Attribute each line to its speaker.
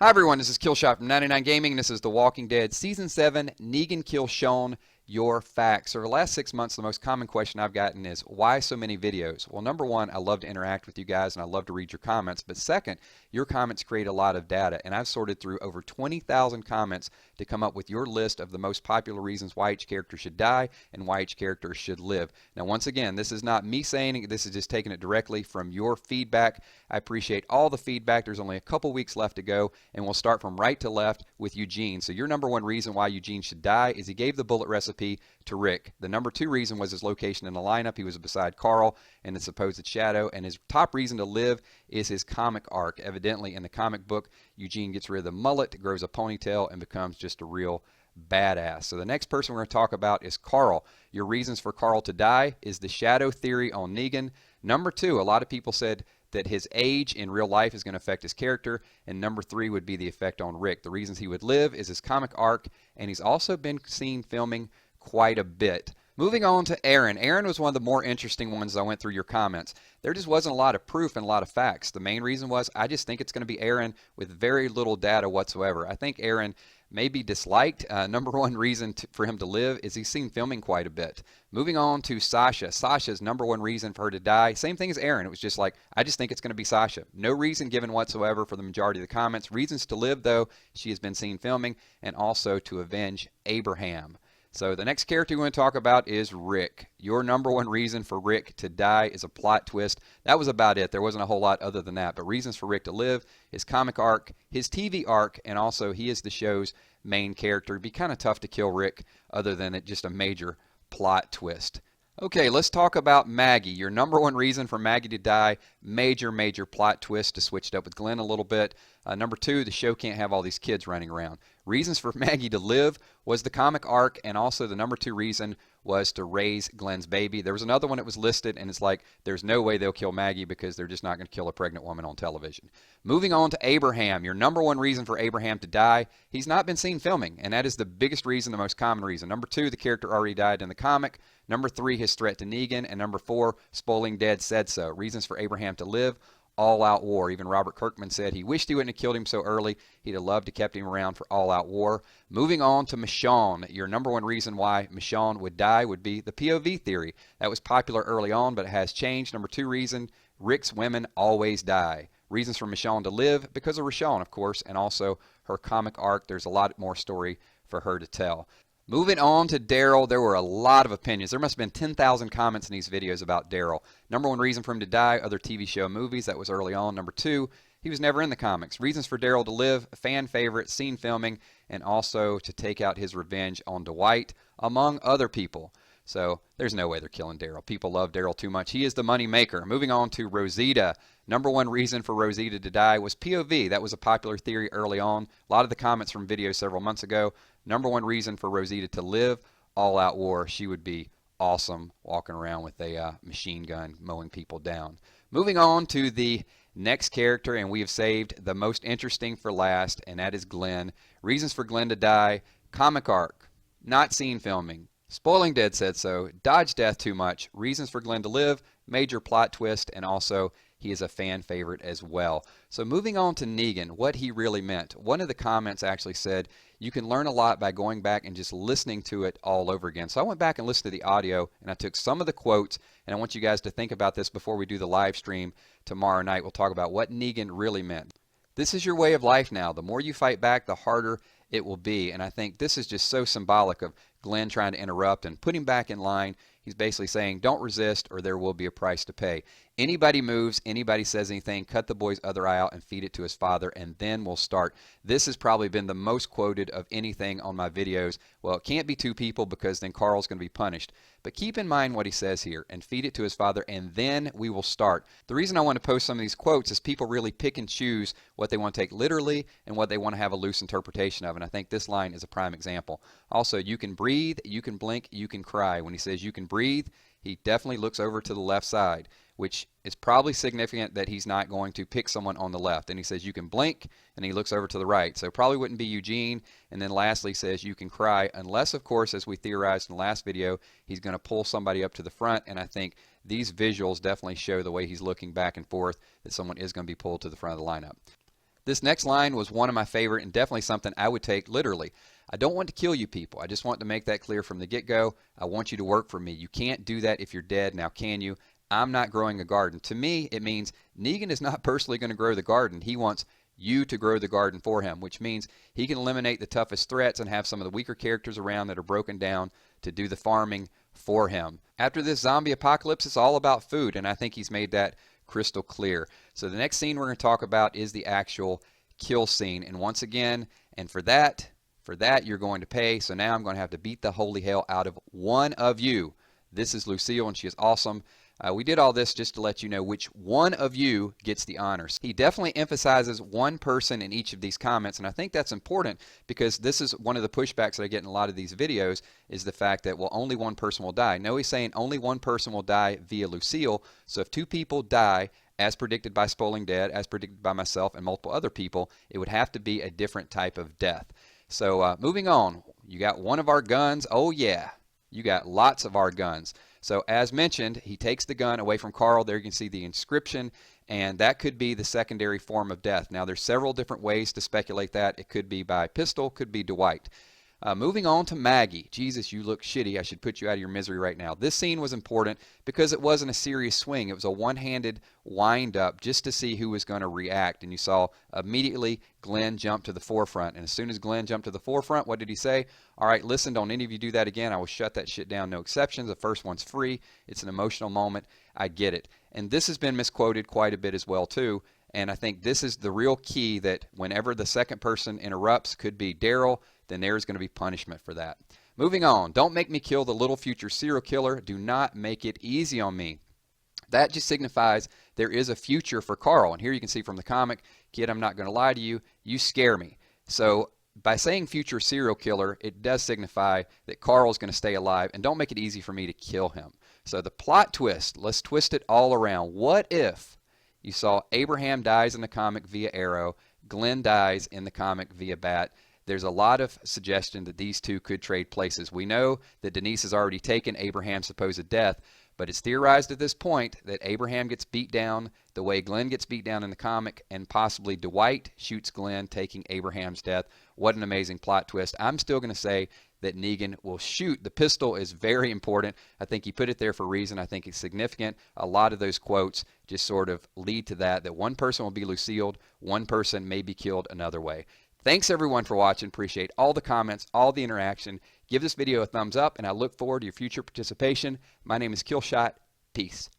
Speaker 1: Hi everyone, this is Kill Shot from 99 Gaming, and this is The Walking Dead Season 7, Negan Kill Shown, Your Facts. So for the last 6 months, the most common question I've gotten is, why so many videos? Well, number one, I love to interact with you guys, and I love to read your comments. But second, your comments create a lot of data, and I've sorted through over 20,000 comments to come up with your list of the most popular reasons why each character should die and why each character should live. Now, once again, this is not me saying it, this is just taking it directly from your feedback. I appreciate all the feedback. There's only a couple weeks left to go, and we'll start from right to left with Eugene. So your number one reason why Eugene should die is he gave the bullet recipe to Rick. The number two reason was his location in the lineup. He was beside Carl in the supposed shadow. And his top reason to live is his comic arc. Evidently, in the comic book, Eugene gets rid of the mullet, grows a ponytail, and becomes just a real badass. So the next person we're going to talk about is Carl. Your reasons for Carl to die is the shadow theory on Negan. Number two, a lot of people said that his age in real life is going to affect his character, and number three would be the effect on Rick. The reasons he would live is his comic arc, and he's also been seen filming quite a bit. Moving on to Aaron. Aaron was one of the more interesting ones as I went through your comments. There just wasn't a lot of proof and a lot of facts. The main reason was I just think it's going to be Aaron with very little data whatsoever. I think Aaron may be disliked. Number one reason for him to live is he's seen filming quite a bit. Moving on to Sasha. Sasha's number one reason for her to die, same thing as Aaron. It was just like, I just think it's going to be Sasha. No reason given whatsoever for the majority of the comments. Reasons to live, though, she has been seen filming, and also to avenge Abraham. So the next character we want to talk about is Rick. Your number one reason for Rick to die is a plot twist. That was about it. There wasn't a whole lot other than that. But reasons for Rick to live, his comic arc, his TV arc, and also he is the show's main character. It'd be kind of tough to kill Rick other than it just a major plot twist. Okay, let's talk about Maggie. Your number one reason for Maggie to die, major plot twist, to switch it up with Glenn a little bit. Number two, the show can't have all these kids running around. Reasons for Maggie to live was the comic arc, and also the number two reason was to raise Glenn's baby. There was another one that was listed, and it's like, there's no way they'll kill Maggie because they're just not going to kill a pregnant woman on television. Moving on to Abraham. Your number one reason for Abraham to die, he's not been seen filming, and that is the biggest reason, the most common reason. Number two, the character already died in the comic. Number three, his threat to Negan. And number four, Spoiling Dead said so. Reasons for Abraham to live, all-out war. Even Robert Kirkman said he wished he wouldn't have killed him so early. He'd have loved to kept him around for all-out war. Moving on to Michonne. Your number one reason why Michonne would die would be the POV theory. That was popular early on, but it has changed. Number two reason, Rick's women always die. Reasons for Michonne to live, because of Michonne, of course, and also her comic arc. There's a lot more story for her to tell. Moving on to Daryl, there were a lot of opinions. There must have been 10,000 comments in these videos about Daryl. Number one reason for him to die, other TV show movies. That was early on. Number two, he was never in the comics. Reasons for Daryl to live, fan favorite, seen filming, and also to take out his revenge on Dwight, among other people. So there's no way they're killing Daryl. People love Daryl too much. He is the money maker. Moving on to Rosita. Number one reason for Rosita to die was POV. That was a popular theory early on. A lot of the comments from videos several months ago. Number one reason for Rosita to live, all-out war. She would be awesome walking around with a machine gun mowing people down. Moving on to the next character, and we have saved the most interesting for last, and that is Glenn. Reasons for Glenn to die, comic arc, not seen filming. Spoiling Dead said so, dodge death too much. Reasons for Glenn to live, major plot twist, and also he is a fan favorite as well. So moving on to Negan, what he really meant. One of the comments actually said, you can learn a lot by going back and just listening to it all over again. So I went back and listened to the audio, and I took some of the quotes, and I want you guys to think about this before we do the live stream tomorrow night. We'll talk about what Negan really meant. This is your way of life now. The more you fight back, the harder it will be. And I think this is just so symbolic of Glenn trying to interrupt and put him back in line. He's basically saying, don't resist or there will be a price to pay. Anybody moves, anybody says anything, cut the boy's other eye out and feed it to his father, and then we'll start. This has probably been the most quoted of anything on my videos. Well, it can't be two people because then Carl's going to be punished. But keep in mind what he says here, and feed it to his father, and then we will start. The reason I want to post some of these quotes is people really pick and choose what they want to take literally and what they want to have a loose interpretation of, and I think this line is a prime example. Also, you can breathe, you can blink, you can cry. When he says you can breathe, he definitely looks over to the left side, which is probably significant that he's not going to pick someone on the left. And he says you can blink, and he looks over to the right. So probably wouldn't be Eugene. And then lastly says you can cry, unless, of course, as we theorized in the last video, he's going to pull somebody up to the front. And I think these visuals definitely show the way he's looking back and forth that someone is going to be pulled to the front of the lineup. This next line was one of my favorite and definitely something I would take literally. I don't want to kill you people. I just want to make that clear from the get-go. I want you to work for me. You can't do that if you're dead. Now, can you? I'm not growing a garden. To me, it means Negan is not personally going to grow the garden. He wants you to grow the garden for him, which means he can eliminate the toughest threats and have some of the weaker characters around that are broken down to do the farming for him. After this zombie apocalypse, it's all about food, and I think he's made that crystal clear. So the next scene we're going to talk about is the actual kill scene. And once again, and for that you're going to pay. So now I'm going to have to beat the holy hell out of one of you. This is Lucille, and she is awesome. We did all this just to let you know which one of you gets the honors. He definitely emphasizes one person in each of these comments, and I think that's important because this is one of the pushbacks that I get in a lot of these videos is the fact that, well, only one person will die. No, he's saying only one person will die via Lucille. So if two people die, as predicted by Spoiling Dead, as predicted by myself and multiple other people, it would have to be a different type of death. So moving on, you got one of our guns. Oh yeah, you got lots of our guns. So as mentioned, he takes the gun away from Carl. There you can see the inscription, and that could be the secondary form of death. Now there's several different ways to speculate that. It could be by pistol, could be Dwight. Moving on to Maggie. Jesus, you look shitty. I should put you out of your misery right now. This scene was important because it wasn't a serious swing. It was a one-handed wind-up just to see who was going to react. And you saw immediately Glenn jump to the forefront. And as soon as Glenn jumped to the forefront, what did he say? All right, listen, don't any of you do that again. I will shut that shit down. No exceptions. The first one's free. It's an emotional moment. I get it. And this has been misquoted quite a bit as well, too. And I think this is the real key, that whenever the second person interrupts, could be Daryl, then there is going to be punishment for that. Moving on, don't make me kill the little future serial killer. Do not make it easy on me. That just signifies there is a future for Carl. And here you can see from the comic, kid, I'm not going to lie to you. You scare me. So by saying future serial killer, it does signify that Carl is going to stay alive, and don't make it easy for me to kill him. So the plot twist, let's twist it all around. What if you saw Abraham dies in the comic via arrow, Glenn dies in the comic via bat? There's a lot of suggestion that these two could trade places. We know that Denise has already taken Abraham's supposed death, but it's theorized at this point that Abraham gets beat down the way Glenn gets beat down in the comic, and possibly Dwight shoots Glenn, taking Abraham's death. What an amazing plot twist. I'm still going to say that Negan will shoot. The pistol is very important. I think he put it there for a reason. I think it's significant. A lot of those quotes just sort of lead to that one person will be Lucille'd, one person may be killed another way. Thanks everyone for watching. Appreciate all the comments, all the interaction. Give this video a thumbs up, and I look forward to your future participation. My name is Killshot. Peace.